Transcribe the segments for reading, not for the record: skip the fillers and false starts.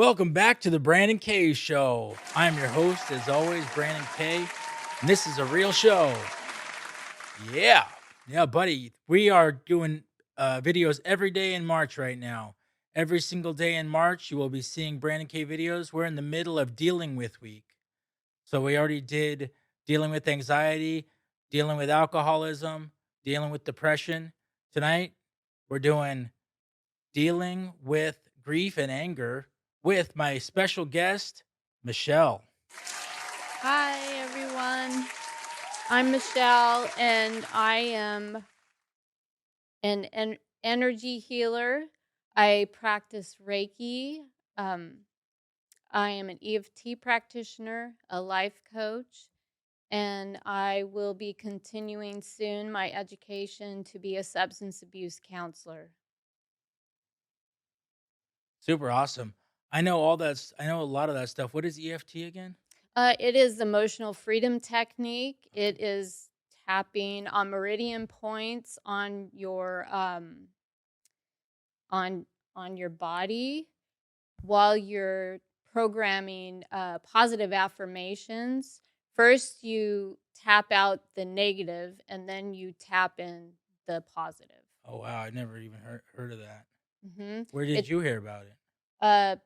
Welcome back to the Brandon K Show. I'm your host, as always, Brandon K, and this is a real show. Yeah, yeah, buddy. We are doing videos every day in March right now. Every single day in March, you will be seeing Brandon K videos. We're in the middle of Dealing With Week. So we already did dealing with anxiety, dealing with alcoholism, dealing with depression. Tonight, we're doing dealing with grief and anger with my special guest, Michelle. Hi, everyone. I'm Michelle, and I am an energy healer. I practice Reiki. Um, I am an EFT practitioner, a life coach, and I will be continuing soon my education to be a substance abuse counselor. Super awesome. I know a lot of that stuff. What is EFT again? It is emotional freedom technique. It is tapping on meridian points on on your body while you're programming positive affirmations. First, you tap out the negative, and then you tap in the positive. Oh wow, I never even heard of that. Mm-hmm. Where did you hear about it? Uh,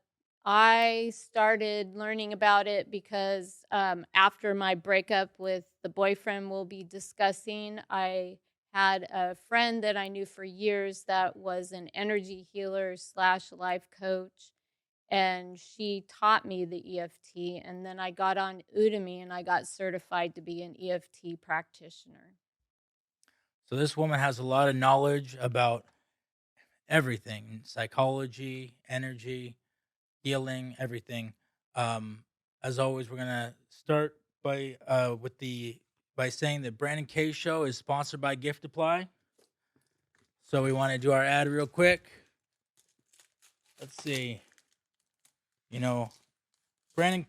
I started learning about it because after my breakup with the boyfriend we'll be discussing, I had a friend that I knew for years that was an energy healer slash life coach. And she taught me the EFT. And then I got on Udemy and I got certified to be an EFT practitioner. So this woman has a lot of knowledge about everything: psychology, energy, healing, everything. Um, as always, we're gonna start by saying that Brandon K Show is sponsored by Gift Apply. So we want to do our ad real quick. Let's see. You know, Brandon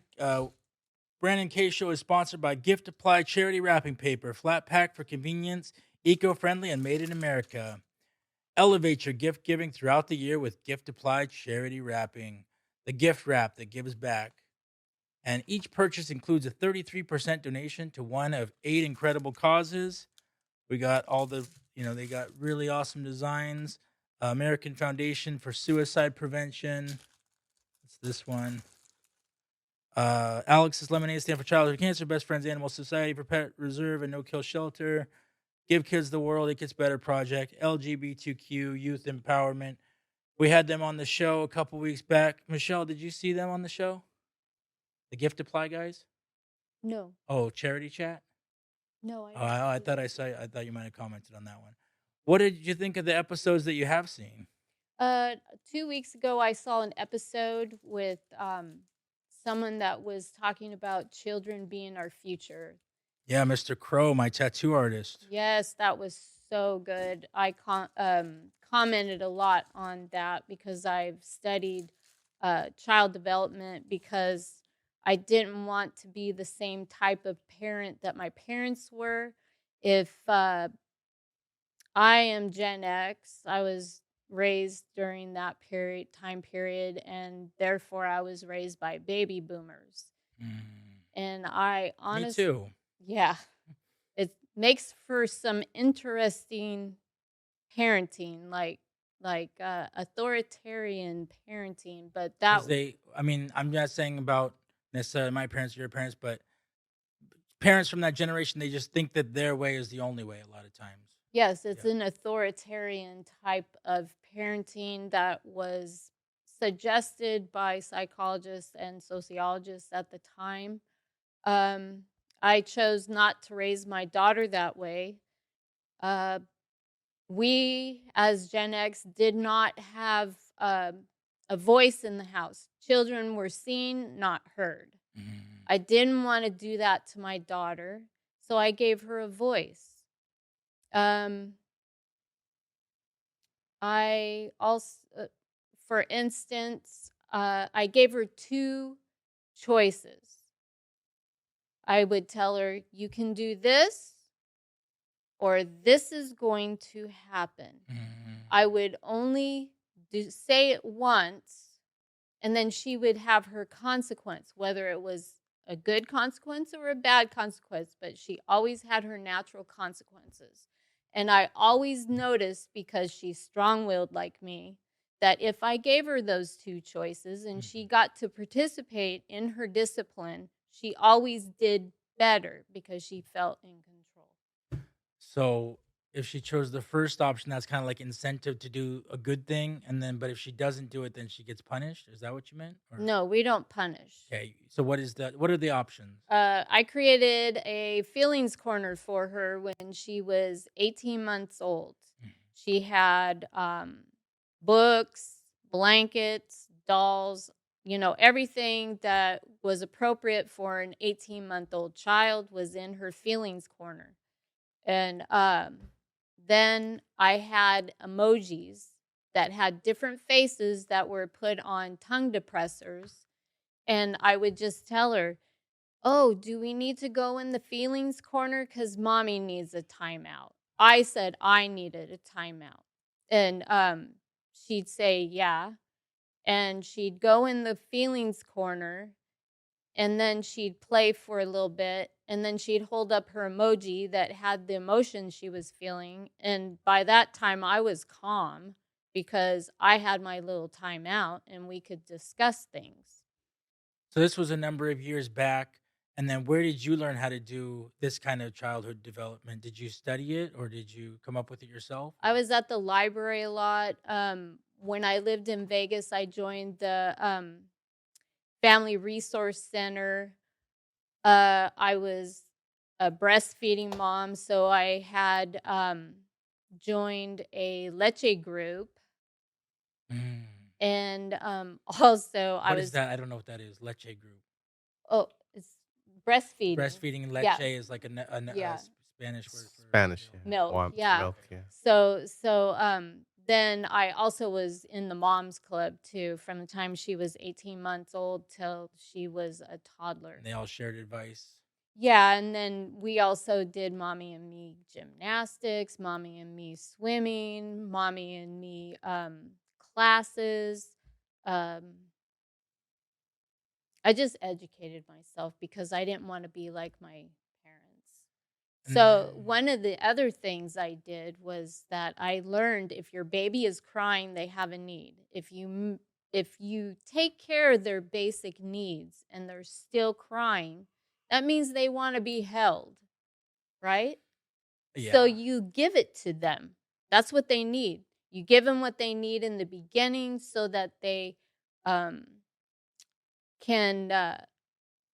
Brandon K Show is sponsored by Gift Apply charity wrapping paper, flat pack for convenience, eco-friendly, and made in America. Elevate your gift giving throughout the year with Gift Apply charity wrapping, the gift wrap that gives back. And each purchase includes a 33% donation to one of 8 incredible causes. We got they got really awesome designs. American Foundation for Suicide Prevention. It's this one. Alex's Lemonade Stand for Childhood Cancer, Best Friends Animal Society for Pet Reserve and No Kill Shelter. Give Kids the World, It Gets Better Project, LGBTQ Youth Empowerment. We had them on the show a couple weeks back. Michelle, did you see them on the show? The Gift Apply guys? No, Oh, Charity Chat? no, I Oh, didn't I see thought them. I thought you might have commented on that one. What did you think of the episodes that you have seen? 2 weeks ago, I saw an episode with someone that was talking about children being our future. Yeah, Mr. Crow, my tattoo artist. Yes, that was so good. I commented a lot on that because I've studied child development because I didn't want to be the same type of parent that my parents were. If I am Gen X, I was raised during that time period, and therefore I was raised by baby boomers. Mm, And I me honestly, too. yeah, it makes for some interesting parenting, like authoritarian parenting. But that, Because I'm not saying about necessarily my parents or your parents, but parents from that generation, they just think that their way is the only way a lot of times. yes, it's Yeah. an authoritarian type of parenting that was suggested by psychologists and sociologists at the time. Um, I chose not to raise my daughter that way. Uh, we, as Gen X, did not have a voice in the house. Children were seen, not heard. Mm. I didn't want to do that to my daughter, so I gave her a voice. Um, I also, for instance, I gave her two choices. I would tell her, you can do this, or this is going to happen. Mm. I would only say it once, and then she would have her consequence, whether it was a good consequence or a bad consequence, but she always had her natural consequences. And I always noticed, because she's strong-willed like me, that if I gave her those two choices and she Mhm. got to participate in her discipline, she always did better because she felt in control. So if she chose the first option, that's kind of like incentive to do a good thing, and then but if she doesn't do it, then she gets punished. Is that what you meant? Or No, we don't punish. okay, so what is that? What are the options? I created a feelings corner for her when she was 18 months old. Mhm. She had books, blankets, dolls, everything that was appropriate for an 18-month-old child was in her feelings corner. And then I had emojis that had different faces that were put on tongue depressors. And I would just tell her, "Oh, do we need to go in the feelings corner? Because mommy needs a timeout." I said I needed a timeout. And she'd say, "Yeah." And she'd go in the feelings corner, and then she'd play for a little bit, and then she'd hold up her emoji that had the emotion she was feeling. And by that time, I was calm because I had my little timeout and we could discuss things. So this was a number of years back, and then where did you learn how to do this kind of childhood development? Did you study it, or did you come up with it yourself? I was at the library a lot. When I lived in Vegas, I joined the Family Resource Center. I was a breastfeeding mom, so I had joined a leche group, Mm. and also I What is was that? I don't know what that is. Leche group. oh, it's breastfeeding. Breastfeeding leche Yeah, is like yeah, Spanish word for Spanish, milk. yeah. milk. Warm Yeah. milk, yeah. So then I also was in the moms club too, from the time she was 18 months old till she was a toddler. And they all shared advice. Yeah, and then we also did mommy and me gymnastics, mommy and me swimming, mommy and me classes. Um, I just educated myself because I didn't want to be like my parents. And So, then one of the other things I did was that I learned if your baby is crying, they have a need. If you take care of their basic needs and they're still crying, that means they want to be held, right? So yeah. you give it to them. That's what they need. You give them what they need in the beginning so that they um, can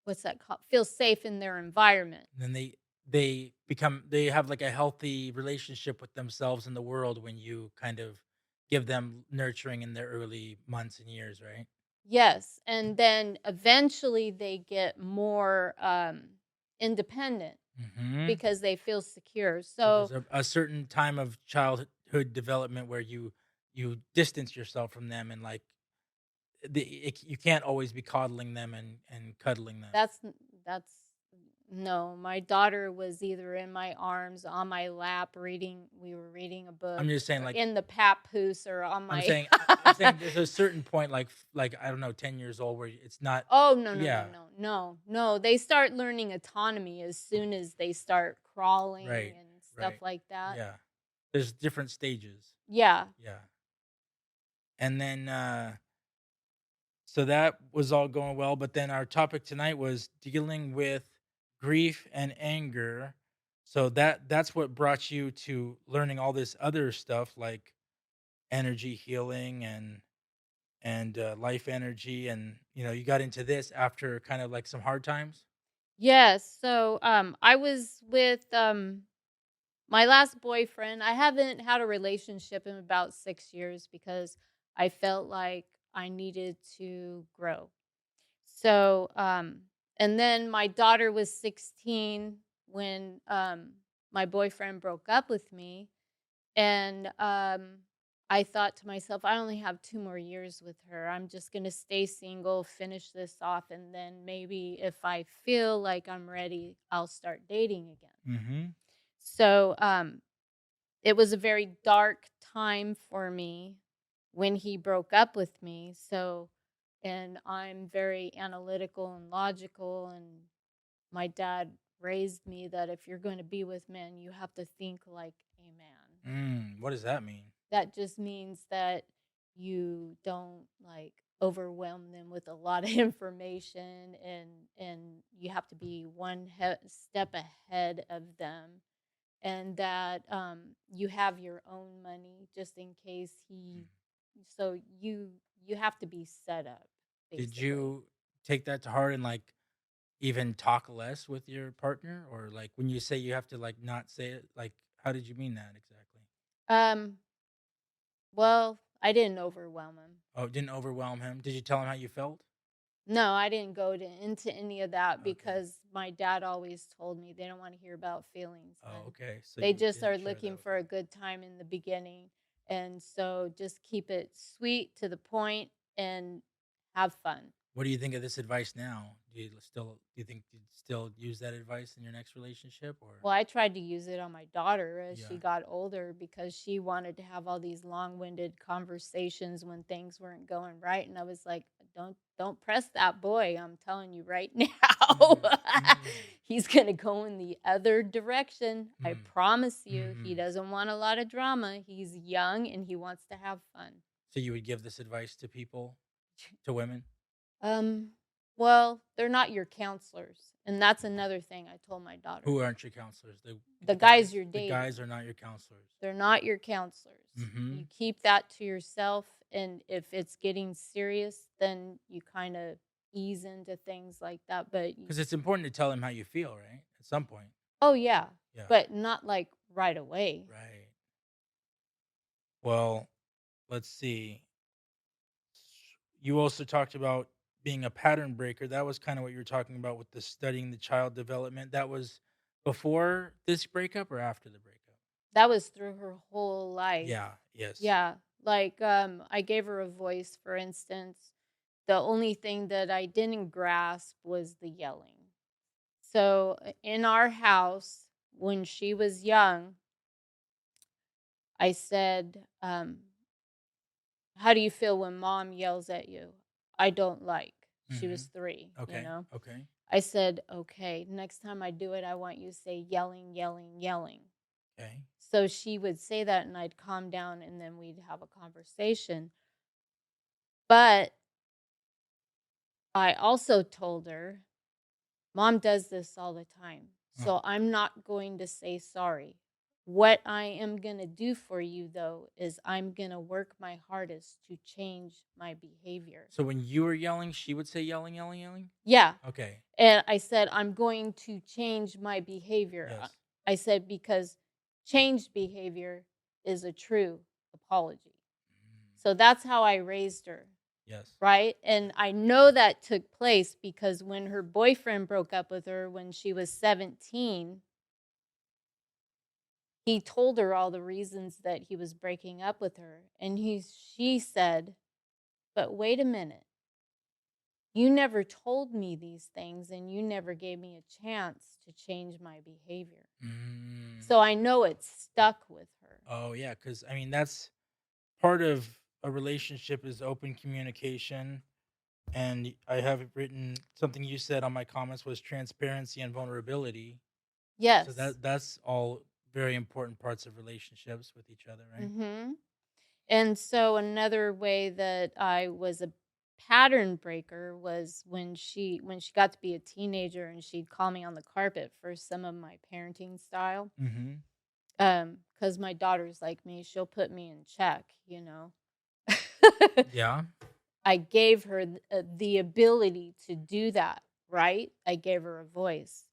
what's that called? Feel safe in their environment. And then they have like a healthy relationship with themselves and the world when you kind of give them nurturing in their early months and years, right? Yes, and then eventually they get more independent Hmm. because they feel secure. So there's So a certain time of childhood development where you distance yourself from them, and like you can't always be coddling them and cuddling them. that's no, my daughter was either in my arms, on my lap reading, we were reading a book, I'm just saying, or like in the papoose, or on I'm my saying I'm saying there's a certain point, like I don't know, 10 years old, where it's not. Oh, no, no, no, Yeah, no, no, no. They start learning autonomy as soon as they start crawling right, and stuff right, like that. yeah. There's different stages. Yeah. Yeah, and then so that was all going well, but then our topic tonight was dealing with grief and anger. So that's what brought you to learning all this other stuff like energy healing and life energy, and you got into this after kind of like some hard times. Yes. So I was with my last boyfriend. I haven't had a relationship in about 6 years because I felt like I needed to grow. So and then my daughter was 16 when my boyfriend broke up with me. And I thought to myself, I only have 2 more years with her. I'm just going to stay single, finish this off, and then maybe if I feel like I'm ready, I'll start dating again. Mm-hmm. So it was a very dark time for me when he broke up with me. So and I'm very analytical and logical, and my dad raised me that if you're going to be with men, you have to think like a man. What does that mean? That just means that you don't like overwhelm them with a lot of information, and you have to be one step ahead of them, and that you have your own money just in case Mm. he, so you have to be set up Did basically. you take that to heart and like even talk less with your partner, or like when you say you have to like not say it, like how did you mean that exactly? um well, I didn't overwhelm him. Oh, it didn't overwhelm him. Did you tell him how you felt? No, I didn't go into any of that Okay. because my dad always told me they don't want to hear about feelings, Oh, and okay. So they you just didn't are share that looking with for him. a good time in the beginning. And so just keep it sweet to the point and have fun. What do you think of this advice now? Do you think you'd still use that advice in your next relationship, or? Well, I tried to use it on my daughter as Yeah. she got older because she wanted to have all these long-winded conversations when things weren't going right, and I was like, "Don't press that boy. I'm telling you right now. Mm, mm, He's going to go in the other direction. I mm, promise you. He mhm. doesn't want a lot of drama. He's young and he wants to have fun." So you would give this advice to people, to women Um, well, they're not your counselors, and that's another thing I told my daughter. who aren't your counselors. The guys you're The dating, guys are not your counselors. they're not your counselors. Mm-hmm. You keep that to yourself, and if it's getting serious, then you kind of ease into things like that. But Because it's important to tell them how you feel, right? At some point. oh yeah, Yeah. but not like right away. Right. Well, let's see. You also talked about being a pattern breaker. That was kind of what you were talking about with the studying the child development. That was before this breakup or after the breakup? That was through her whole life. Yeah. Yes. Yeah, like I gave her a voice, for instance. The only thing that I didn't grasp was the yelling. So in our house, when she was young, I said, "How do you feel when mom yells at you?" "I don't like." She Mm-hmm. was 3, you Okay. know? Okay. I said, "Okay, next time I do it, I want you to say yelling, yelling, yelling." Okay. So she would say that and I'd calm down and then we'd have a conversation. But I also told her, "Mom does this all the time. Uh-huh. So I'm not going to say sorry. What I am going to do for you, though, is I'm going to work my hardest to change my behavior." So when you were yelling, she would say yelling, yelling, yelling? Yeah. Okay. And I said, "I'm going to change my behavior." Yes. I said, because changed behavior is a true apology. Mm, So that's how I raised her. yes. Right? And I know that took place because when her boyfriend broke up with her when she was 17, he told her all the reasons that he was breaking up with her. And she said, "But wait a minute. You never told me these things and you never gave me a chance to change my behavior." Mm. So I know it stuck with her. Oh, yeah. Because, I mean, that's part of a relationship is open communication. And I have it written something you said on my comments was transparency and vulnerability. So Yes. that's all very important parts of relationships with each other, right? Mhm. And so another way that I was a pattern breaker was when she got to be a teenager and she'd call me on the carpet for some of my parenting style. Mm-hmm. Cuz my daughter's like me, she'll put me in check, you know. Yeah. I gave her the ability to do that, right? I gave her a voice.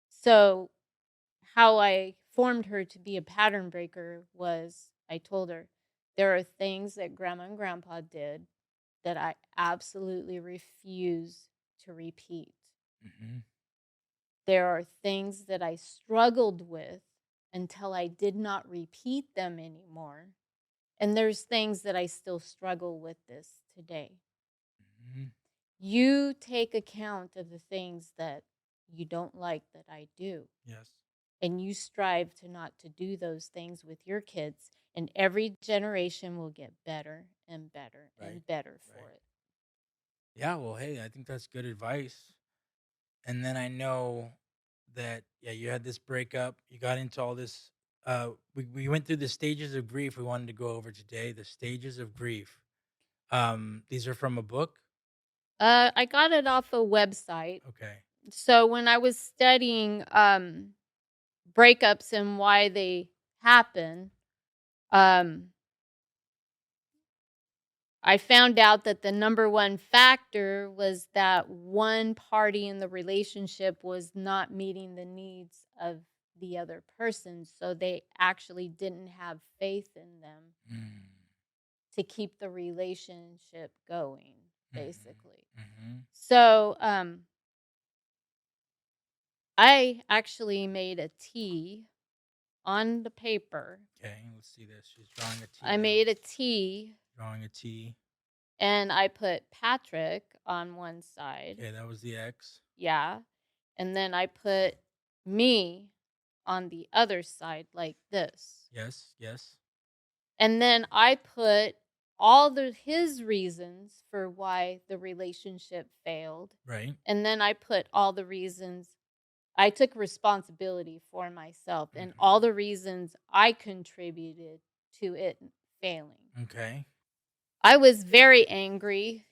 So how I formed her to be a pattern breaker was I told her, "There are things that grandma and grandpa did that I absolutely refuse to repeat. Mm-hmm. There are things that I struggled with until I did not repeat them anymore. And there's things that I still struggle with this today. Mm-hmm. You take account of the things that you don't like that I do, Yes. and you strive to not to do those things with your kids, and every generation will get better and better Right. and better for Right. it." Yeah, well, hey, I think that's good advice. And then I know that you had this breakup. You got into all this. We went through the stages of grief. We wanted to go over today the stages of grief. These are from a book. I got it off a website. Okay. So when I was studying breakups and why they happen, um, I found out that the number one factor was that one party in the relationship was not meeting the needs of the other person. So they actually didn't have faith in them Mm. to keep the relationship going, basically. Mm-hmm. So I actually made a T on the paper. Okay, let's see this. She's drawing a T. I made a T. Drawing a T. And I put Patrick on one side. Okay, that was the X. Yeah. And then I put me on the other side like this. Yes, yes. And then I put all his reasons for why the relationship failed. Right. And then I put all the reasons I took responsibility for myself and all the reasons I contributed to it failing. Okay. I was very angry,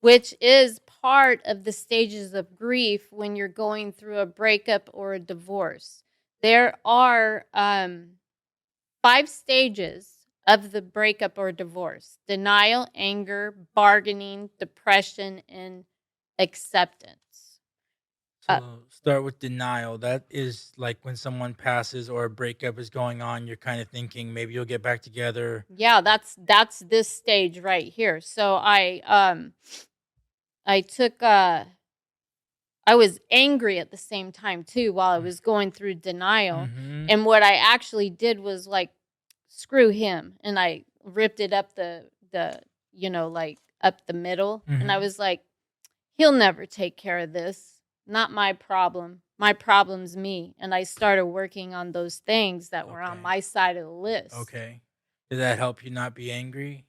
which is part of the stages of grief when you're going through a breakup or a divorce. There are 5 stages of the breakup or divorce: denial, anger, bargaining, depression, and acceptance. So start with denial. That is like when someone passes or a breakup is going on, you're kind of thinking maybe you'll get back together. Yeah, that's this stage right here. So I took I was angry at the same time too while I was going through denial. Mm-hmm. And what I actually did was like, screw him, and I ripped it up the like up the middle. And I was like, he'll never take care of this. Not my problem. My problem's me. And I started working on those things that were on my side of the list. Okay. Did that help you not be angry?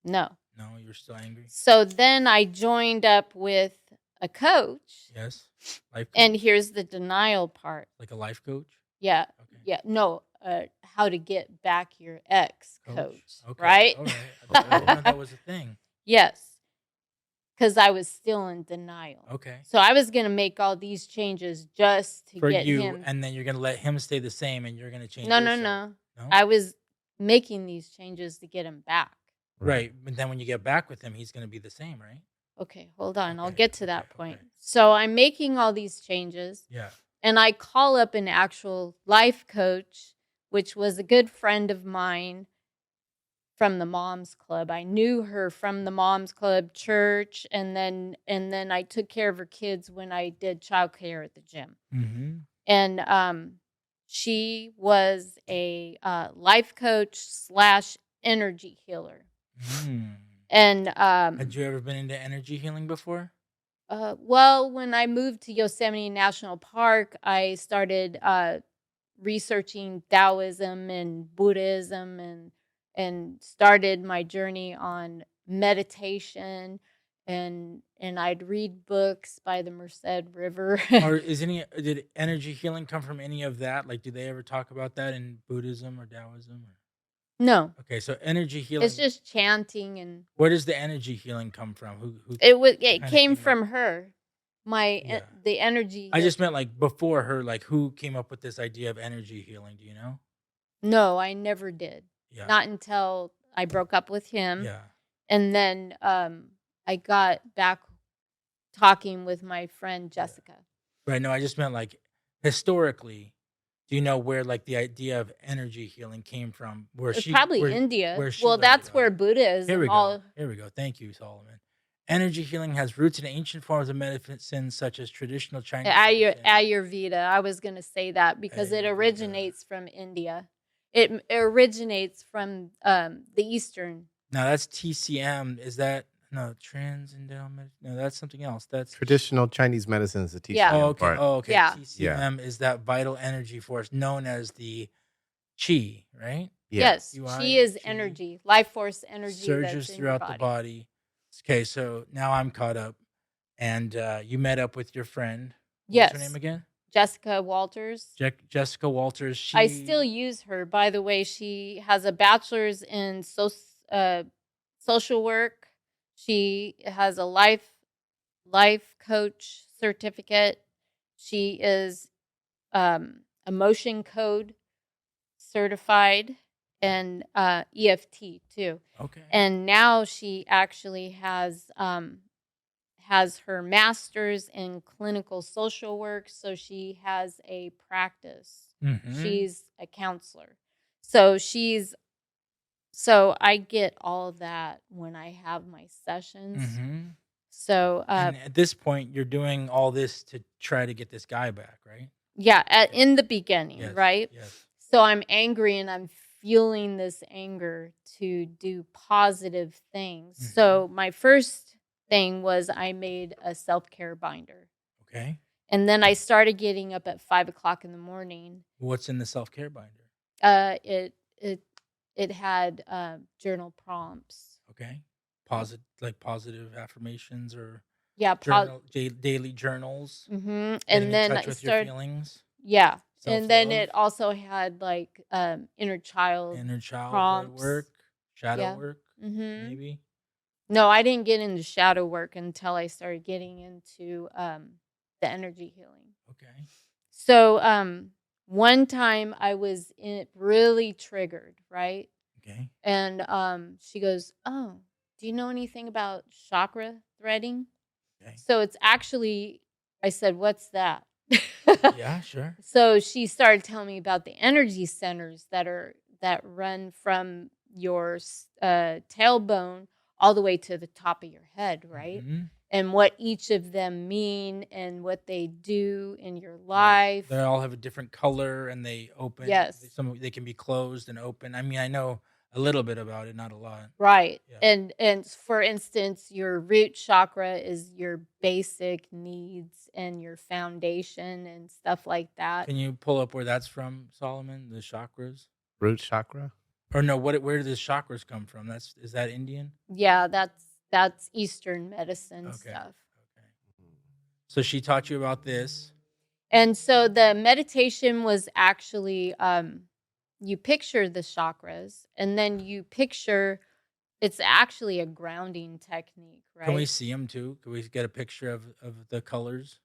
No. No, you're still angry? So then I joined up with a coach. Yes. Life coach? And here's the denial part. Like a life coach? Yeah. Okay. Yeah. No, how to get back your ex coach. Okay. Right? All right. I didn't know that was a thing. Yes. Because I was still in denial. Okay. So I was going to make all these changes just to get you, him. And then you're going to let him stay the same and you're going to change No. No? I was making these changes to get him back. Right. But then when you get back with him, he's going to be the same, right? Okay, hold on. Okay, I'll get to that okay, point. okay. So I'm making all these changes. Yeah. And I call up an actual life coach, which was a good friend of mine from the Moms Club. I knew her from the Moms Club church, and then I took care of her kids when I did childcare at the gym. Mm-hmm. And she was a life coach / energy healer. Mm. And had you ever been into energy healing before? Well, when I moved to Yosemite National Park, I started researching Taoism and Buddhism and started my journey on meditation, and I'd read books by the Merced River. Or did energy healing come from any of that? Like, do they ever talk about that in Buddhism or Taoism? No. Okay, so energy healing. It's just chanting. And where does the energy healing come from? Who it came from her. The energy. I just meant like before her, like who came up with this idea of energy healing? Do you know? No, I never did. Yeah. Not until I broke up with him. Yeah. And then I got back talking with my friend Jessica. Right. No, I just meant like historically. Do you know where like the idea of energy healing came from? Probably India. That's where Buddha is. Here we go. Here we go. Thank you, Solomon. Energy healing has roots in ancient forms of medicine such as traditional Chinese Ayurveda. I was going to say that because it originates from India. It originates from the Eastern. Now that's TCM. Is that transcendental? No, that's something else. That's traditional Chinese medicine is the TCM. Yeah. Oh, okay. part. Oh, okay. Yeah. TCM is that vital energy force known as the Qi, right? Yeah. Yes, Qi is energy, life force energy surges that's throughout in your the body. Okay, so now I'm caught up. And you met up with your friend. Yes. What's her name again? Jessica Walters. Jessica Walters. I still use her, by the way. She has a bachelor's in social work. She has a life coach certificate. She is emotion code certified and EFT too. Okay. And now she actually has her master's in clinical social work, so she has a practice. Mm-hmm. She's a counselor. So I get all of that when I have my sessions. Mm-hmm. So and at this point, you're doing all this to try to get this guy back, right? yeah, in the beginning, Yes, right? Yes. So I'm angry and I'm feeling this anger to do positive things. Mhm. So my first thing was I made a self-care binder. Okay. And then I started getting up at 5:00 in the morning. What's in the self-care binder? It had journal prompts. Okay. Positive affirmations or Yeah, daily journals. Mm-hmm. Getting And then in touch I with started. your feelings. Yeah, Self-love. and then it also had like inner child prompts. work, shadow Yeah. work, Mm-hmm. maybe. No, I didn't get into shadow work until I started getting into the energy healing. Okay. So one time I was really triggered, right? Okay. And she goes, "Oh, do you know anything about chakra threading?" Okay. So it's actually, I said, "What's that?" Yeah, sure. So she started telling me about the energy centers that run from your tailbone all the way to the top of your head, right? Mhm. And what each of them mean and what they do in your life. They all have a different color and they open. Yes. They can be closed and open. I mean, I know a little bit about it, not a lot. Right. Yeah. And for instance, your root chakra is your basic needs and your foundation and stuff like that. Can you pull up where that's from, Solomon? The chakras? Root chakra? Or no, where do the chakras come from? Is that Indian? Yeah, that's Eastern medicine Okay. stuff. Okay. So she taught you about this. And so the meditation was actually you picture the chakras and then you picture it's actually a grounding technique, right? Can we see them too? Can we get a picture of the colors?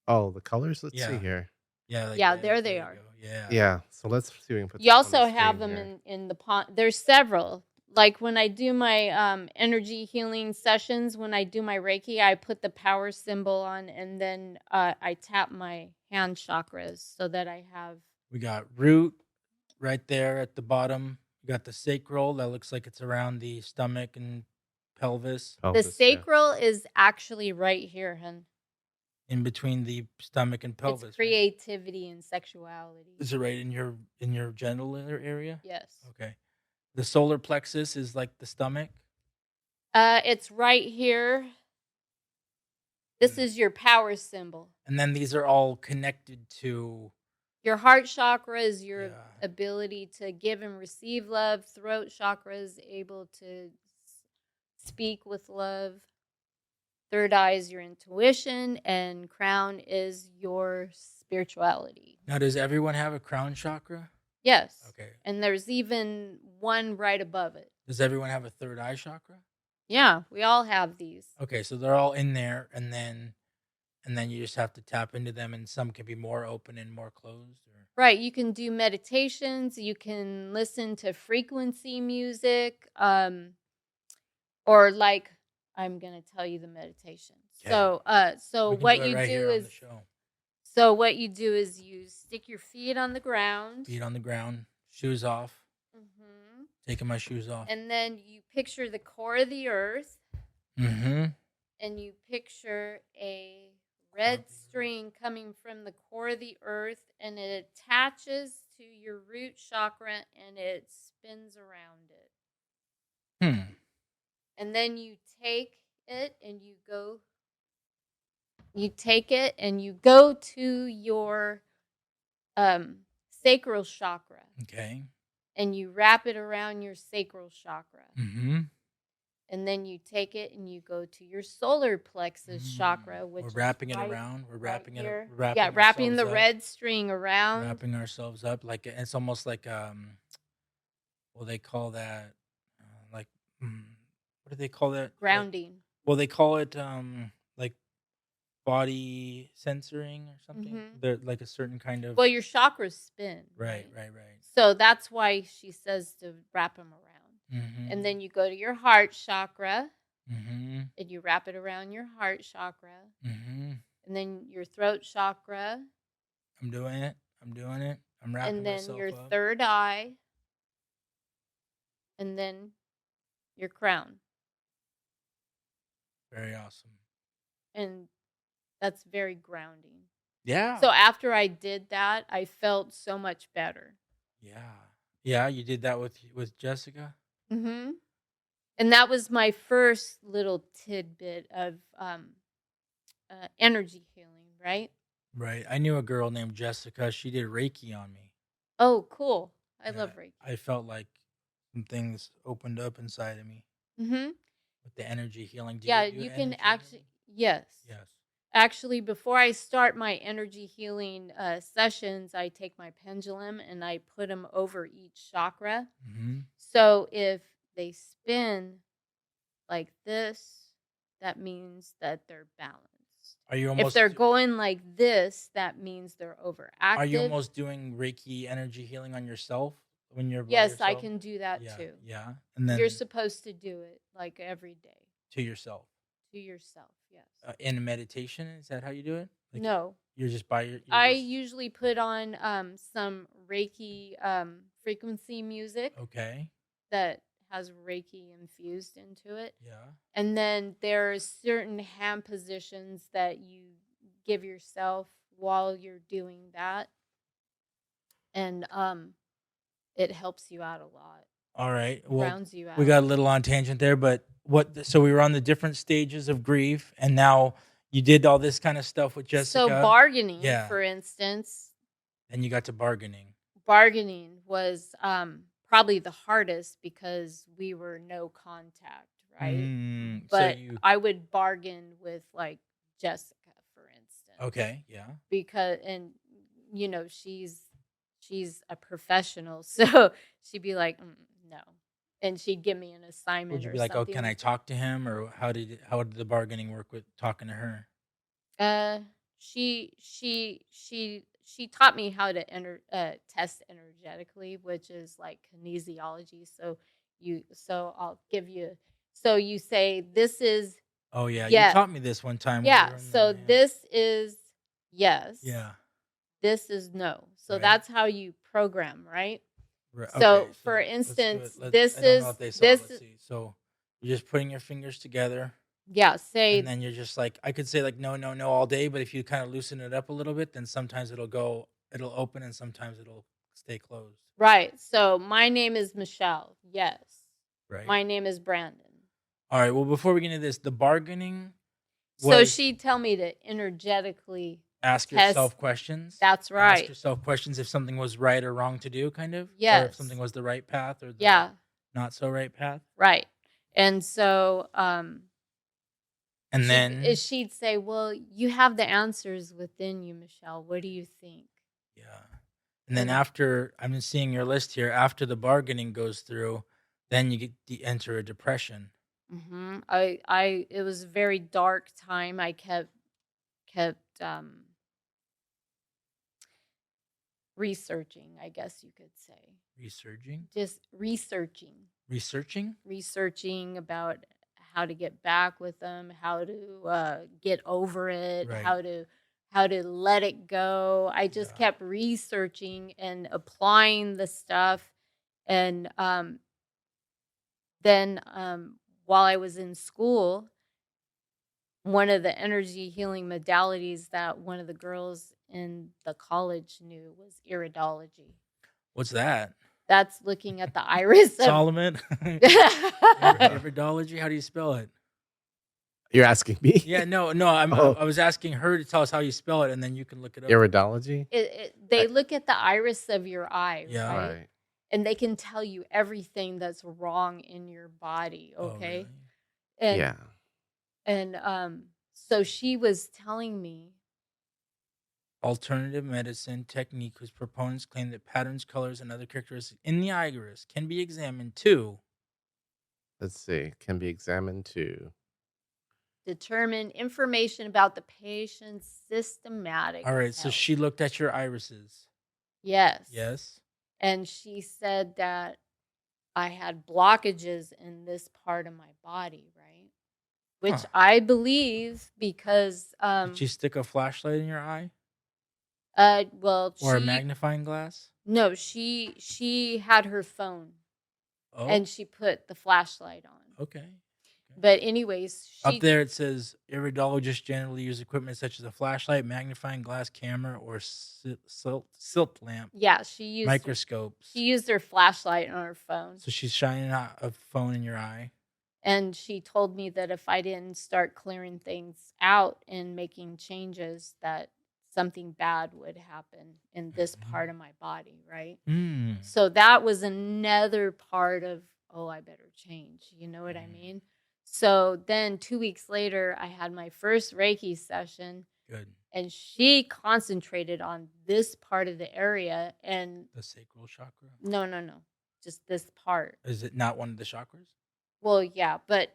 Oh, the colors? Let's Yeah. see here. Yeah. Yeah, there they you are. go. Yeah. Yeah. So let's see if we can put You this on the also have screen them here. in the pond. There's several. Like when I do my energy healing sessions, when I do my Reiki, I put the power symbol on and then I tap my hand chakras so that I have. We got root right there at the bottom. We got the sacral that looks like it's around the stomach and pelvis. The Pelvis, yeah. sacral is actually right here, hun. In between the stomach and pelvis. It's creativity and sexuality. Is it right in your genital area? Yes. Okay. The solar plexus is like the stomach. It's right here. This is your power symbol. And then these are all connected to your heart chakra is your ability to give and receive love. Throat chakra is able to speak with love. Third eye is your intuition, and crown is your spirituality. Now, does everyone have a crown chakra? Yes. Okay. And there's even one right above it. Does everyone have a third eye chakra? Yeah, we all have these. Okay, so they're all in there, and then you just have to tap into them, and some can be more open and more closed. Right. You can do meditations. You can listen to frequency music, or like I'm gonna tell you the meditation. Okay. So what you right do is you stick your feet on the ground. Feet on the ground, shoes off. Mm-hmm. Taking my shoes off. And then you picture the core of the earth. Mm-hmm. And you picture a red string coming from the core of the earth, and it attaches to your root chakra, and it spins around it. And then you take it and you go to your sacral chakra. Okay. And you wrap it around your sacral chakra. Mm-hmm. and then you take it and you go to your solar plexus chakra, which We're is wrapping it right, around. We're right wrapping it. here. We're Yeah, wrapping wrapping the ourselves up. red string around. Wrapping ourselves up like it's almost like well, they call that like what do they call that? Like, Grounding. well, they call it like body censoring or something. Mhm. They're like a certain kind of Well, your chakras spin. right. So that's why she says to wrap them around. Mm-hmm. And then you go to your heart chakra Mm-hmm. and you wrap it around your heart chakra. Mm-hmm. And then your throat chakra. I'm doing it. I'm wrapping And then myself your up. third eye. And then your crown. Very awesome. And that's very grounding. Yeah. So after I did that, I felt so much better. Yeah. You did that with Jessica. Mm-hmm. And that was my first little tidbit of energy healing, right? Right. I knew a girl named Jessica. She did Reiki on me. Oh, cool. I Yeah, love Reiki. I felt like some things opened up inside of me Mm-hmm. with the energy healing. Do Yeah, you do you can energy actually, healing? yes. Yes. Actually, before I start my energy healing sessions, I take my pendulum and I put them over each chakra. Mm-hmm. So if they spin like this, that means that they're balanced. Are you almost? If they're going like this, that means they're overactive. Are you almost doing Reiki energy healing on yourself when you're by Yes, yourself? I can do that too. Yeah, and then You're supposed to do it like every day to yourself. to yourself. Yes. In meditation, is that how you do it? Like, No. You're just by your. I usually put on some Reiki frequency music. Okay. That has Reiki infused into it. Yeah. And then there's certain hand positions that you give yourself while you're doing that. And it helps you out a lot. All right. Well, grounds you out. We got a little on tangent there, but so we were on the different stages of grief, and now you did all this kind of stuff with Jessica. So bargaining, for instance. And you got to bargaining. Bargaining was probably the hardest because we were no contact, right? But so I would bargain with like Jessica, for instance. Okay, yeah. Because she's a professional, so she'd be like, no, and she'd give me an assignment. Would you be like, oh, can I talk to him, or how did the bargaining work with talking to her? She taught me how to test energetically, which is like kinesiology. So I'll give you. So you say this is. Oh yeah, yes. You taught me this one time. Yeah. So this is yes. Yeah. This is no. So that's how you program, right? Right. So okay, for instance, this is. So you're just putting your fingers together. Yeah, say. And then you're just like, I could say like no all day, but if you kind of loosen it up a little bit, then sometimes it'll open, and sometimes it'll stay closed. Right. So my name is Michelle. Yes. Right. My name is Brandon. All right. Well, before we get into this, the bargaining. So she'd tell me to energetically ask yourself questions. That's right. Ask yourself questions if something was right or wrong to do, kind of. Yes. Or if something was the right path or the not so right path. Right. And so. And then she'd say, well, you have the answers within you, Michelle. What do you think? Yeah. And then after, I'm seeing your list here, after the bargaining goes through, then you enter a depression. Mm-hmm. It was a very dark time. I kept researching, I guess you could say. Researching? Just researching. Researching? Researching about how to get back with them, how to get over it, right. how to let it go. I just kept researching and applying the stuff. And then while I was in school, one of the energy healing modalities that one of the girls in the college knew was iridology. What's that? That's looking at the iris. Solomon? Iridology? How do you spell it? You're asking me? Yeah, no. I was asking her to tell us how you spell it, and then you can look it up. Iridology? They look at the iris of your eye, yeah. right? And they can tell you everything that's wrong in your body, okay? Oh, really? And Yeah. so she was telling me, Alternative medicine technique whose proponents claim that patterns, colors, and other characteristics in the iris can be examined to. Let's see. Can be examined too. determine information about the patient's systematic All right, so health. she looked at your irises. Yes. Yes. And she said that I had blockages in this part of my body, right? Which Huh. I believe because Did she stick a flashlight in your eye well, or a she magnifying glass? no, she had her phone Oh, and she put the flashlight on. okay. But anyways, Up she there it says iridologists generally use equipment such as a flashlight, magnifying glass camera, or silt lamp, yeah, she used microscopes. she used her flashlight on her phone. So she's shining out a phone in your eye. And she told me that if I didn't start clearing things out and making changes, that something bad would happen in this part of my body, right? Mm. So that was another part of, oh, I better change. You know what I mean? So then 2 weeks later, I had my first Reiki session. Good. And she concentrated on this part of the area. And The sacral chakra? no, just this part. Is it not one of the chakras? Well, yeah, but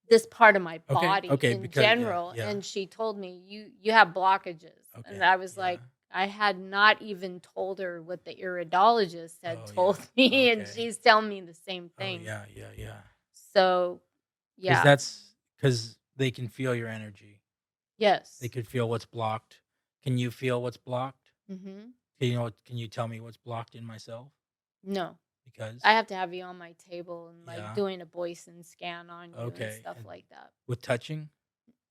this part of my Okay, body okay, in because- yeah, general. yeah. And she told me, you have blockages. Okay, And I was yeah. like, I had not even told her what the iridologist had Oh, told yeah, me, and okay. she's telling me the same Oh, thing. yeah. So, yeah. Because they can feel your energy. Yes. They could feel what's blocked. Can you feel what's blocked? Mm-hmm. Can you tell me what's blocked in myself? No. Because I have to have you on my table and like Yeah. doing a Boysen scan on you and Okay, stuff and- like that. with touching?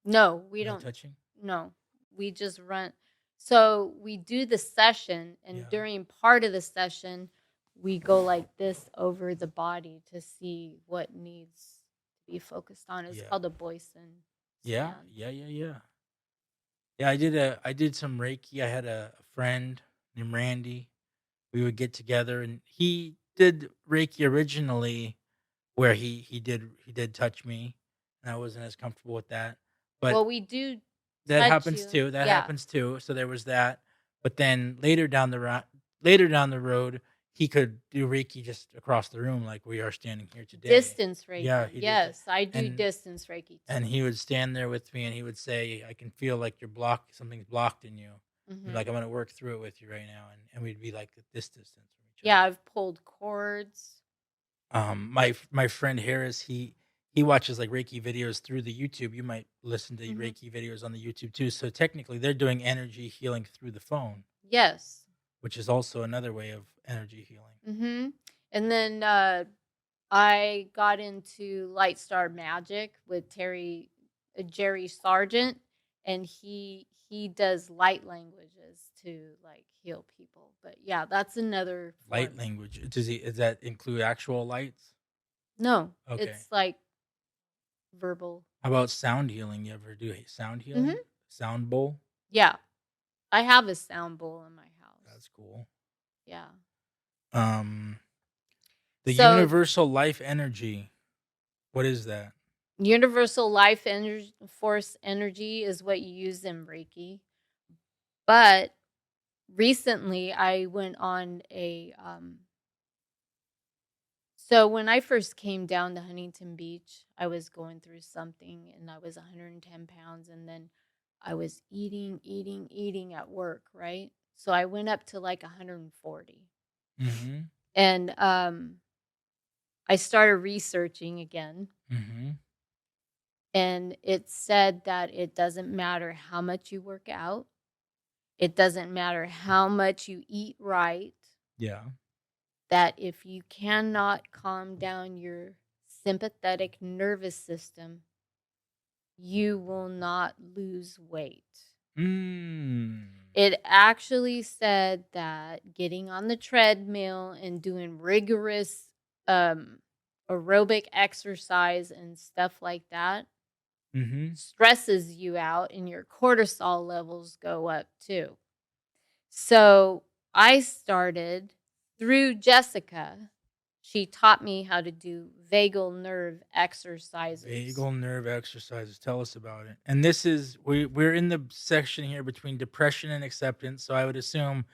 No, we No don't. touching? No, we just run. So we do the session, and Yeah. during part of the session, we go like this over the body to see what needs to be focused on. It's Yeah. called a Boysen. Yeah, scan. yeah. Yeah, I did some Reiki. I had a friend named Randy. We would get together, and he did Reiki originally, where he did touch me, and I wasn't as comfortable with that. But Well, we do. that touch happens you. too. That Yeah. happens too. So there was that. But then later down the road, he could do Reiki just across the room, like we are standing here today. Distance Reiki. Yeah, he did that. Yes, I do And- distance Reiki too. And he would stand there with me, and he would say, "I can feel like you're blocked. Something's blocked in you. Mhm. Like I'm going to work through it with you right now." And we'd be like at this distance from each Yeah, other. I've pulled cords. My friend Harris, he watches like Reiki videos through the YouTube. You might listen to Mhm. Reiki videos on the YouTube too. So technically, they're doing energy healing through the phone, Yes. which is also another way of energy healing. Mm-hmm. And then I got into Light Star Magic with Jerry Sargent, and he does light languages to like heal people. But yeah, that's another Light form. language. Does that include actual lights? No, Okay. it's like verbal. How about sound healing? You ever do sound healing? Mhm. Sound bowl? Yeah, I have a sound bowl in my house. That's cool. Yeah. The So- universal life energy. What is that? Universal life force energy is what you use in Reiki. But recently I went on a so when I first came down to Huntington Beach, I was going through something and I was 110 pounds, and then I was eating at work, right? So I went up to like 140. Mm-hmm. And I started researching again. Mm-hmm. And it said that it doesn't matter how much you work out. It doesn't matter how much you eat right. Yeah. That if you cannot calm down your sympathetic nervous system, you will not lose weight. It actually said that getting on the treadmill and doing rigorous aerobic exercise and stuff like that Mm-hmm. stresses you out, and your cortisol levels go up too. So I started through Jessica. she taught me how to do vagal nerve exercises. Vagal nerve exercises. Tell us about it. And this is we're in the section here between depression and acceptance. So I would assume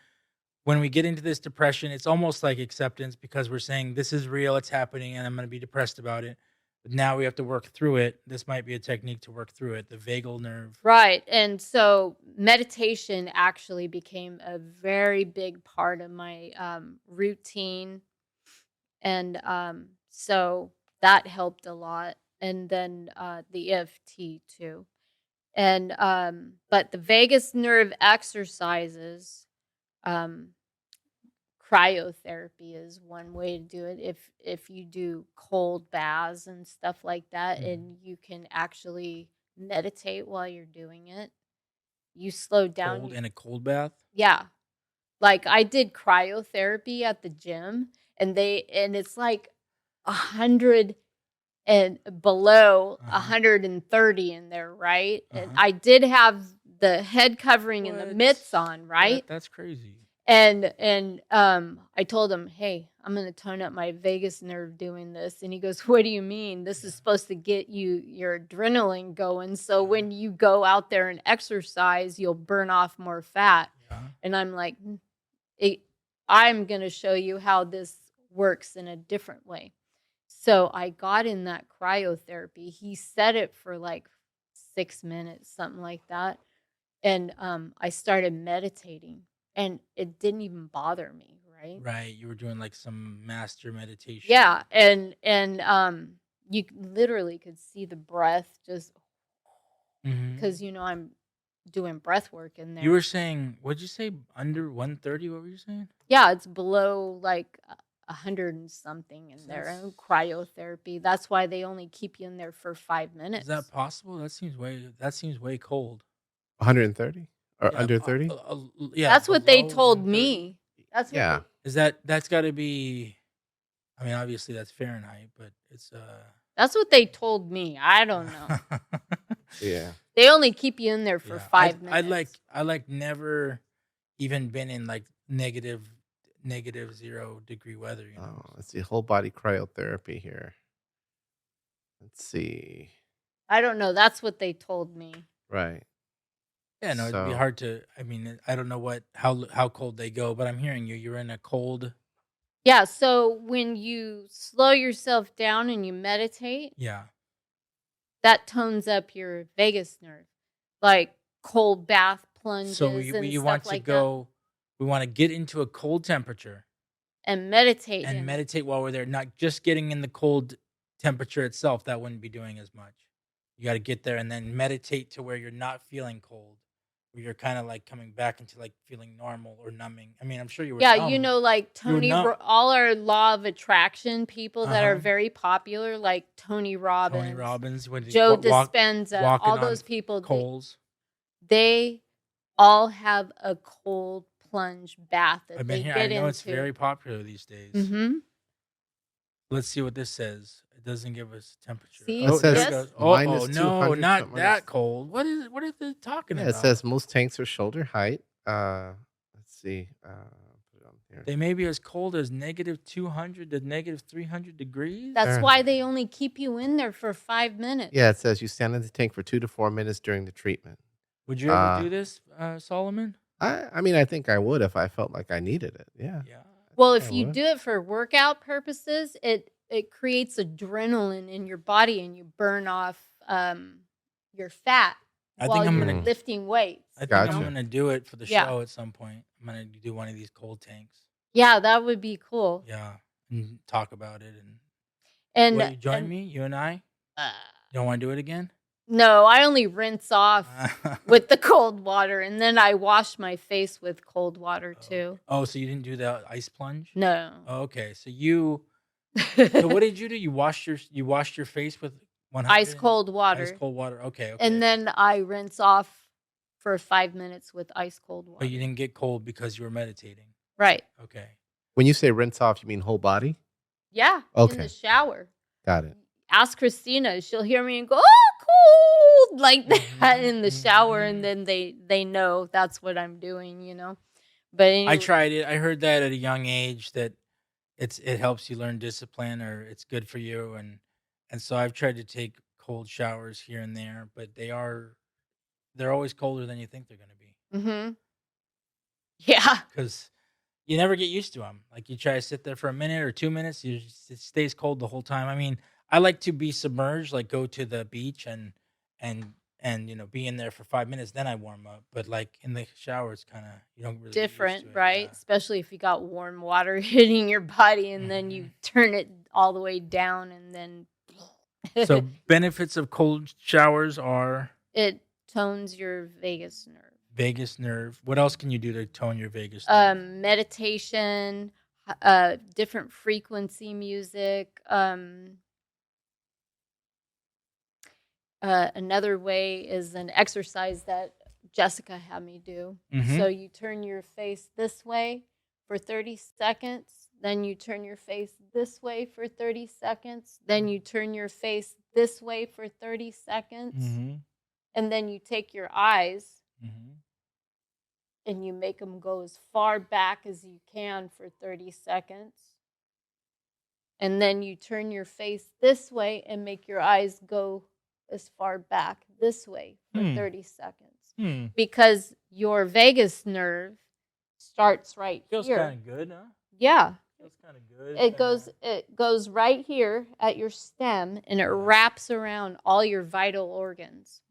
when we get into this depression, it's almost like acceptance because we're saying this is real, it's happening, and I'm going to be depressed about it. But now we have to work through it. This might be a technique to work through it. The vagal nerve. Right. And so meditation actually became a very big part of my routine. And so that helped a lot. And then the EFT too. And but the vagus nerve exercises, um, cryotherapy is one way to do it. If you do cold baths and stuff like that, and you can actually meditate while you're doing it, you slow down. Cold in a cold bath. Yeah, like I did cryotherapy at the gym, and it's like 100 and below 130 in there, right? And I did have the head covering and the mitts on, right? That's crazy. And I told him, hey, I'm going to tone up my vagus nerve doing this. And he goes, what do you mean? This is supposed to get your adrenaline going. So when you go out there and exercise, you'll burn off more fat. Yeah. And I'm like, I'm going to show you how this works in a different way. So I got in that cryotherapy. He set it for like 6 minutes, something like that. And I started meditating. And it didn't even bother me, right? Right. You were doing like some master meditation. Yeah. And you literally could see the breath just because, I'm doing breath work in there. You were saying, what'd you say? Under 130? What were you saying? Yeah, it's below like 100 and something in there. And cryotherapy. That's why they only keep you in there for 5 minutes. Is that possible? That seems way cold. 130? Or under 30? Yeah. That's what they told me. That's what that's got to be, I mean, obviously that's Fahrenheit, but it's that's what they told me. I don't know. Yeah. They only keep you in there for 5 minutes. I like never even been in like negative 0 degree weather, you know. Oh, let's see, whole body cryotherapy here. Let's see. I don't know. That's what they told me. Right. Yeah, no, it'd be hard to. I mean, I don't know how cold they go, but I'm hearing you. You're in a cold. Yeah. So when you slow yourself down and you meditate, that tones up your vagus nerve, like cold bath plunges. So we want to go. We want to get into a cold temperature and meditate. And meditate while we're there, not just getting in the cold temperature itself. That wouldn't be doing as much. You got to get there and then meditate to where you're not feeling cold. Where you're kind of like coming back into like feeling normal or numbing. I mean, I'm sure you were. Yeah, like Tony, all our law of attraction people that are very popular, like Tony Robbins, Joe Dispenza, all those people. Coals. They all have a cold plunge bath that they get into. I know it's very popular these days. Mm-hmm. Let's see what this says. It doesn't give us temperature. See, it says no, not that cold. What are they talking about? It says most tanks are shoulder height. Let's see. Put it on here. They may be as cold as -200 to -300 degrees. That's why they only keep you in there for 5 minutes. Yeah, it says you stand in the tank for 2 to 4 minutes during the treatment. Would you ever do this, Solomon? I mean, I think I would if I felt like I needed it. Yeah. Yeah. Well, if you do it for workout purposes, it creates adrenaline in your body and you burn off your fat while you're lifting weights. I think I'm going to do it for the show at some point. I'm going to do one of these cold tanks. Yeah, that would be cool. Yeah, and talk about it. And will you join me, you and I? You don't want to do it again? No, I only rinse off with the cold water, and then I wash my face with cold water too. Oh, so you didn't do the ice plunge? No. Oh, okay, so so what did you do? You washed your face with 100 ice cold water. Ice cold water. Okay. And then I rinse off for 5 minutes with ice cold water. But you didn't get cold because you were meditating. Right. Okay. When you say rinse off, you mean whole body? Yeah. Okay. In the shower. Got it. Ask Christina. She'll hear me and go, "Oh, cold," like that in the shower, and then they know that's what I'm doing, you know. But anyway. I tried it. I heard that at a young age that it helps you learn discipline, or it's good for you. And so I've tried to take cold showers here and there, but they're always colder than you think they're going to be, Mhm. Yeah. because you never get used to them. Like, you try to sit there for a minute or 2 minutes, it stays cold the whole time. I mean, I like to be submerged, like go to the beach and be in there for 5 minutes, then I warm up. But like in the shower, it's kind of, you don't really get used Different, to it. right? Especially if you got warm water hitting your body and then Hmm. you turn it all the way down and then So benefits of cold showers are it tones your vagus nerve. vagus nerve. What else can you do to tone your vagus nerve? Meditation, different frequency music. Another way is an exercise that Jessica had me do. Hmm. So you turn your face this way for 30 seconds, then you turn your face this way for 30 seconds, then you turn your face this way for 30 seconds, Hmm. and then you take your eyes Hmm. and you make them go as far back as you can for 30 seconds. And then you turn your face this way and make your eyes go as far back this way for 30 seconds. Because your vagus nerve starts right Feels here. kind of good, huh? Yeah. Feels kind of good. It goes right here at your stem and it wraps around all your vital organs.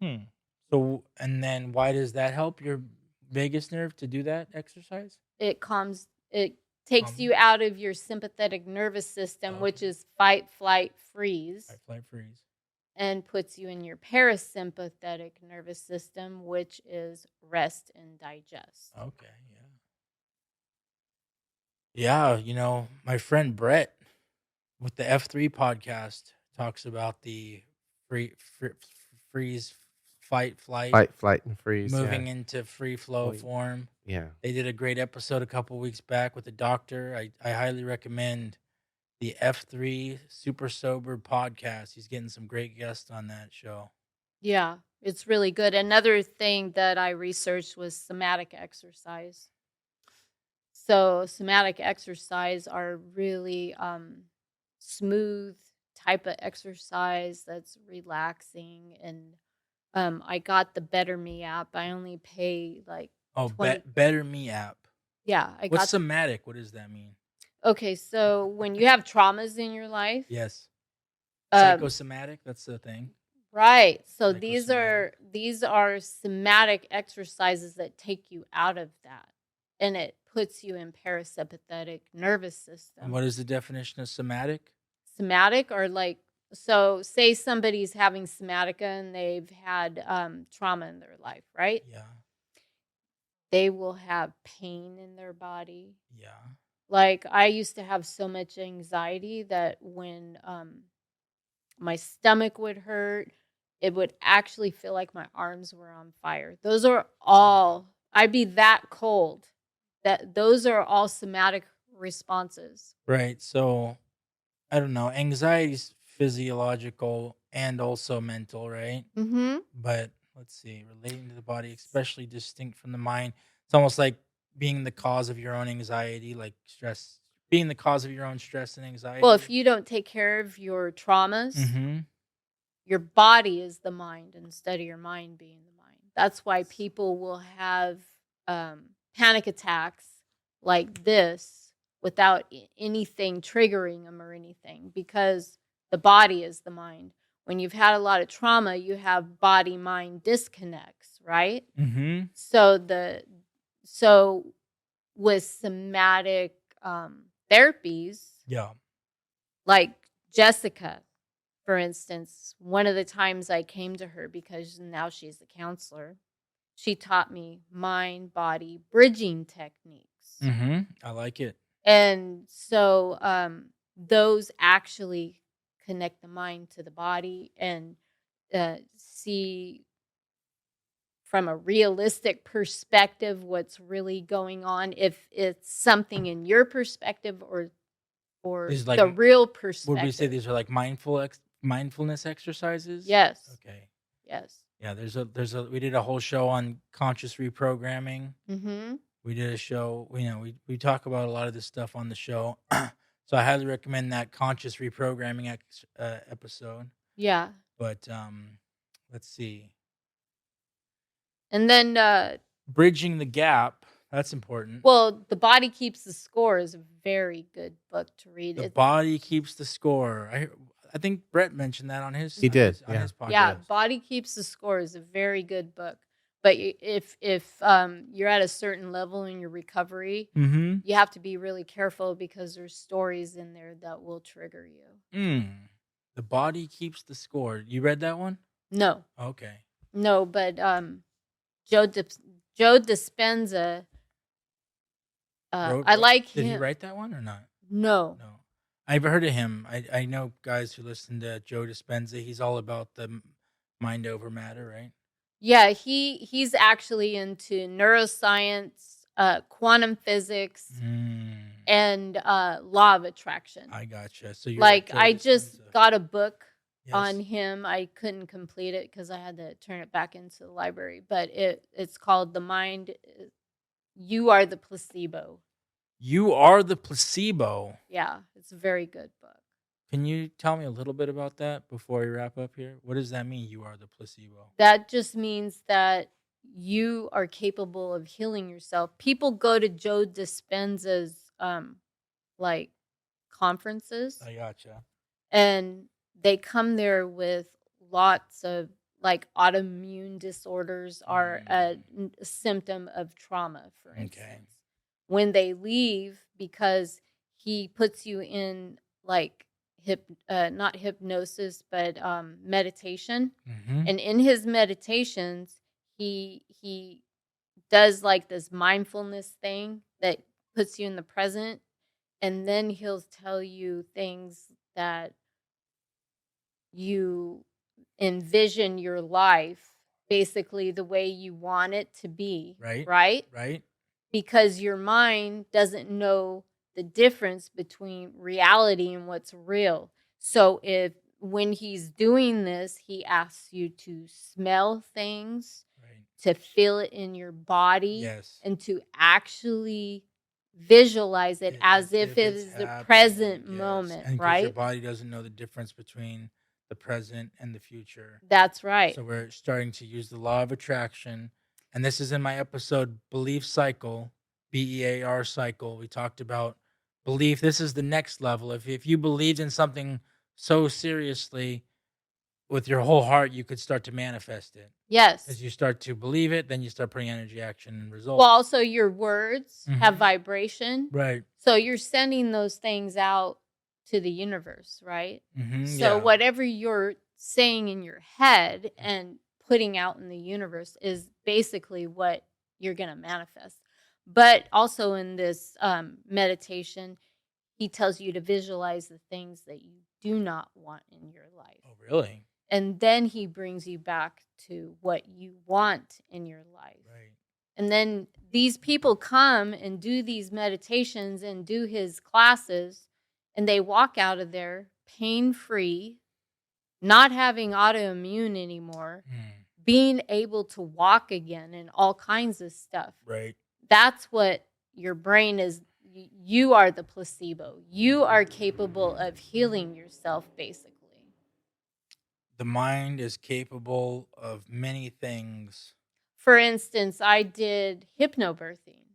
So, and then why does that help your vagus nerve to do that exercise? It takes you out of your sympathetic nervous system, which is fight, flight, freeze. Fight, flight, freeze. And puts you in your parasympathetic nervous system, which is rest and digest. Okay, yeah. Yeah, my friend Brett with the F3 podcast talks about the freeze, fight, flight, Fight, flight, and freeze. moving into free flow Wait. form. Yeah. They did a great episode a couple weeks back with the doctor. I highly recommend the F3 Super Sober podcast. He's getting some great guests on that show. Yeah, it's really good. Another thing that I researched was somatic exercise. So somatic exercise are really smooth type of exercise that's relaxing. And I got the Better Me app. I only pay like 20. Better Me app. Yeah, What's somatic? What does that mean? Okay, so when you have traumas in your life, Yes, psychosomatic. That's the thing. Right. So these are somatic exercises that take you out of that, and it puts you in parasympathetic nervous system. And what is the definition of somatic? Somatic are like, so say somebody's having somatica and they've had trauma in their life, right? Yeah. They will have pain in their body. Yeah. Like I used to have so much anxiety that when my stomach would hurt, it would actually feel like my arms were on fire. Those are all, I'd be that cold. Those are all somatic responses. Right. So, I don't know. Anxiety's physiological and also mental, right? Mm-hmm. But let's see, relating to the body, especially distinct from the mind. It's almost like being the cause of your own anxiety, like stress, being the cause of your own stress and anxiety. Well, if you don't take care of your traumas, Mm-hmm. your body is the mind instead of your mind being the mind. That's why people will have panic attacks like this without anything triggering them or anything, because the body is the mind. When you've had a lot of trauma, you have body-mind disconnects, right? Mm-hmm. So with somatic therapies, Yeah. like Jessica, for instance, one of the times I came to her because now she's a counselor, she taught me mind-body bridging techniques. Mm-hmm. I like it. And so those actually connect the mind to the body and see from a realistic perspective what's really going on, if it's something in your perspective or Like, the real perspective. Would we say these are like mindfulness exercises? Yes. Okay. Yes. Yeah, we did a whole show on conscious reprogramming. Mm-hmm. We did a show, we talk about a lot of this stuff on the show. So I highly recommend that conscious reprogramming episode. Yeah. But let's see. And then Bridging the Gap. That's important. well, The Body Keeps the Score is a very good book to read. The Body Keeps the Score. I think Brett mentioned that on his He did, on yeah. his podcast. Yeah, Body Keeps the Score is a very good book. But if you're at a certain level in your recovery, Mm-hmm. you have to be really careful because there's stories in there that will trigger you. The Body Keeps the Score. You read that one? No, Okay. no, but Joe Dispenza. I like him. Did he write that one or not? No. No. I've heard of him. I know guys who listen to Joe Dispenza. He's all about the mind over matter, right? Yeah, he's actually into neuroscience, quantum physics, and law of attraction. I gotcha. So you're like Joe I just Dispenza. got a book Yes. on him. I couldn't complete it because I had to turn it back into the library. But it's called The Mind. You Are the Placebo. You Are the Placebo. Yeah, it's a very good book. Can you tell me a little bit about that before we wrap up here? What does that mean, you are the placebo? That just means that you are capable of healing yourself. People go to Joe Dispenza's like conferences, I gotcha. and they come there with lots of like autoimmune disorders are a symptom of trauma, for instance. When they leave, because he puts you in like not hypnosis, but meditation. Mm-hmm. And in his meditations, he does like this mindfulness thing that puts you in the present, and then he'll tell you things that you envision your life basically the way you want it to be. Right? Because your mind doesn't know the difference between reality and what's real. So when he's doing this, he asks you to smell things, to feel it in your body, Yes. and to actually visualize it as if it is the present moment, and right? your body doesn't know the difference between the present and the future. That's right. So we're starting to use the law of attraction. And this is in my episode, Belief Cycle, BEAR cycle. We talked about belief. This is the next level. If you believed in something so seriously with your whole heart, you could start to manifest it. Yes. As you start to believe it, then you start putting energy, action, and results. Well, also your words have vibration. Right. So you're sending those things out to the universe, right? Mm-hmm, so whatever you're saying in your head and putting out in the universe is basically what you're going to manifest. But also in this meditation, he tells you to visualize the things that you do not want in your life. Oh, really? And then he brings you back to what you want in your life. Right. And then these people come and do these meditations and do his classes, and they walk out of there pain-free, not having autoimmune anymore, being able to walk again and all kinds of stuff. Right. That's what your brain is. You are the placebo. You are capable of healing yourself, basically. The mind is capable of many things. For instance, I did hypnobirthing.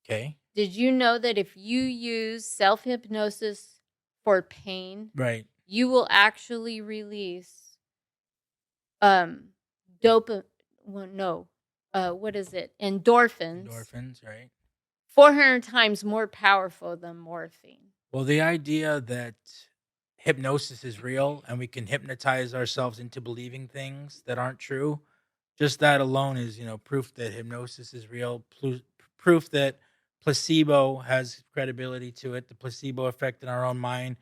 Okay. Did you know that if you use self-hypnosis for pain, right, you will actually release endorphins. Endorphins, right? 400 times more powerful than morphine. Well, the idea that hypnosis is real and we can hypnotize ourselves into believing things that aren't true, just that alone is, proof that hypnosis is real, proof that placebo has credibility to it, the placebo effect in our own mind.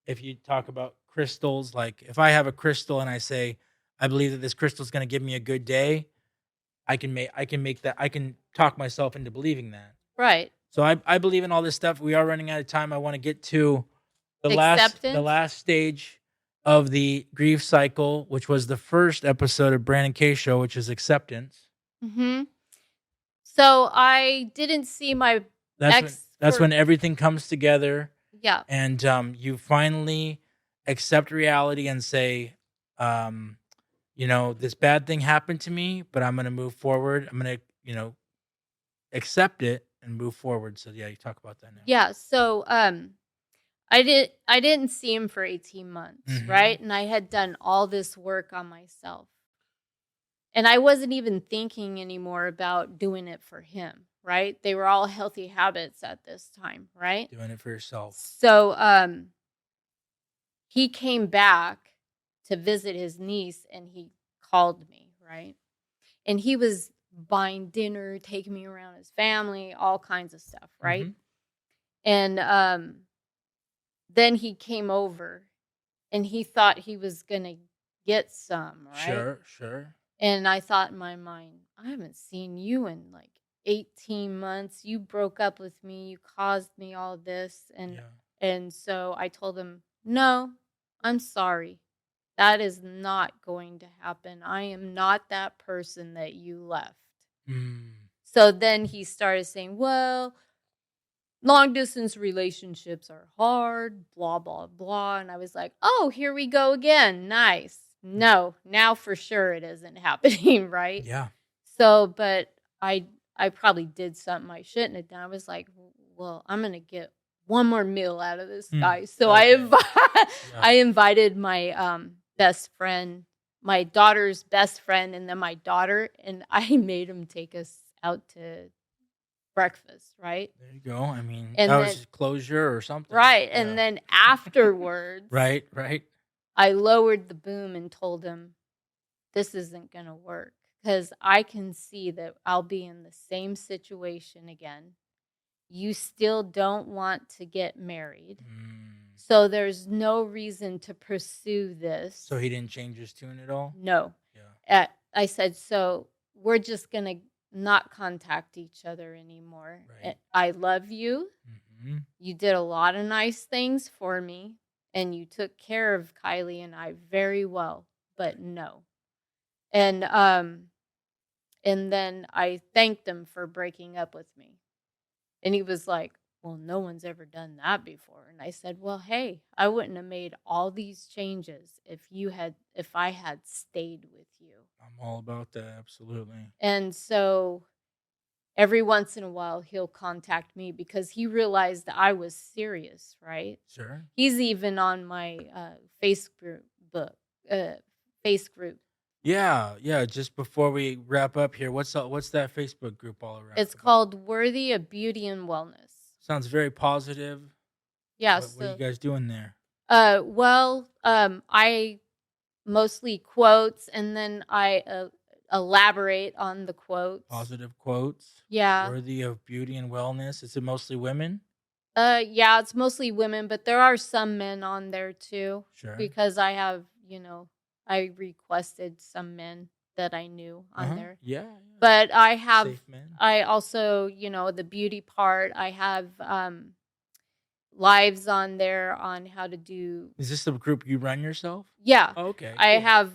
If you talk about crystals, like if I have a crystal and I say, I believe that this crystal is going to give me a good day, I can talk myself into believing that. Right. So I believe in all this stuff. We are running out of time. I want to get to the last stage of the grief cycle, which was the first episode of Brandon K Show, which is acceptance. Mm-hmm. So I didn't see my That's when everything comes together. Yeah. And you finally accept reality and say, this bad thing happened to me, but I'm going to move forward. I'm going to, accept it and move forward. So yeah, you talk about that now. Yeah. So I didn't see him for 18 months, right? And I had done all this work on myself. And I wasn't even thinking anymore about doing it for him, right? They were all healthy habits at this time, right? Doing it for yourself. So he came back to visit his niece and he called me, right? And he was buying dinner, taking me around his family, all kinds of stuff, right? And then he came over and he thought he was going to get some, right? Sure. And I thought in my mind, I haven't seen you in like 18 months. You broke up with me. You caused me all this. And so I told him, no, I'm sorry. That is not going to happen. I am not that person that you left. So then he started saying, well, long distance relationships are hard, blah, blah, blah. And I was like, oh, here we go again. Nice. No, now for sure it isn't happening, right? Yeah. So, but I probably did something I shouldn't have done. I was like, well, I'm going to get one more meal out of this guy. So okay. I invited my best friend, my daughter's best friend, and then my daughter, and I made him take us out to breakfast, right? There you go. I mean, And that then, was closure or something. Right. Yeah. And then afterwards, right. I lowered the boom and told him, this isn't going to work because I can see that I'll be in the same situation again. You still don't want to get married. So there's no reason to pursue this. So he didn't change his tune at all? No. Yeah. I said, so we're just going to not contact each other anymore. Right. I love you. You did a lot of nice things for me. And you took care of Kylie and I very well. But no. And then I thanked him for breaking up with me. And he was like, well, no one's ever done that before. And I said, well, hey, I wouldn't have made all these changes if I had stayed with you. I'm all about that, absolutely. And so every once in a while he'll contact me because he realized that I was serious, right? Sure. He's even on my face group. Yeah. Just before we wrap up here, what's that Facebook group all around? It's called Worthy of Beauty and Wellness. Sounds very positive. Yeah. What are you guys doing there? I mostly quotes, and then I elaborate on the quotes. Positive quotes. Yeah. Worthy of beauty and wellness. Is it mostly women? Yeah, it's mostly women, but there are some men on there too. Sure. Because I have, I requested some men that I knew on there. Yeah. But I have, safe men. I also, the beauty part, I have lives on there on how to do. Is this the group you run yourself? Yeah. Oh, okay. I have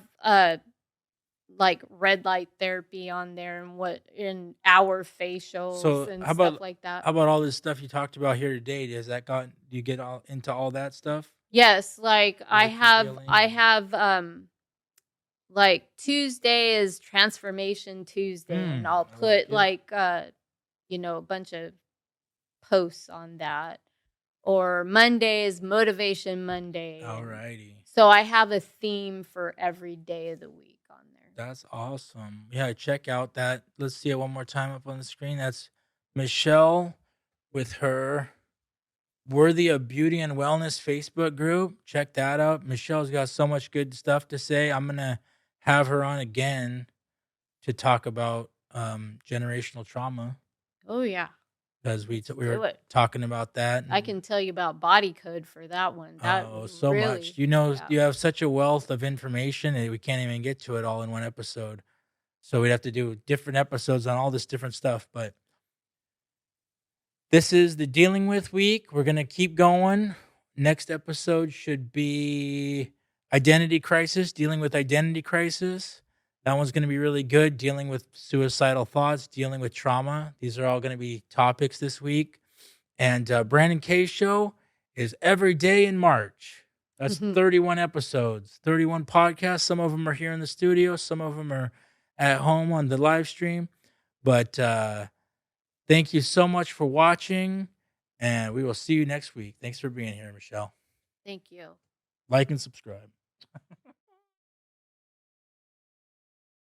like red light therapy on there and hour facials and stuff like that. How about all this stuff you talked about here today? Do you get all into all that stuff? Yes, like I have like Tuesday is Transformation Tuesday, and I'll put a bunch of posts on that. Or Monday is Motivation Monday. Alrighty. So I have a theme for every day of the week on there. That's awesome. Yeah, check out that. Let's see it one more time up on the screen. That's Michelle with her Worthy of Beauty and Wellness Facebook group. Check that out. Michelle's got so much good stuff to say. I'm going to have her on again to talk about generational trauma. Oh, yeah. Because we were talking about that. I can tell you about body code for that one. So much. You have such a wealth of information that we can't even get to it all in one episode. So we'd have to do different episodes on all this different stuff. But this is the Dealing With week. We're going to keep going. Next episode should be Identity Crisis, dealing with identity crisis. That one's going to be really good, dealing with suicidal thoughts, dealing with trauma. These are all going to be topics this week. And Brandon K. Show is every day in March. That's 31 episodes, 31 podcasts. Some of them are here in the studio, some of them are at home on the live stream. But thank you so much for watching, and we will see you next week. Thanks for being here, Michelle. Thank you. Like and subscribe.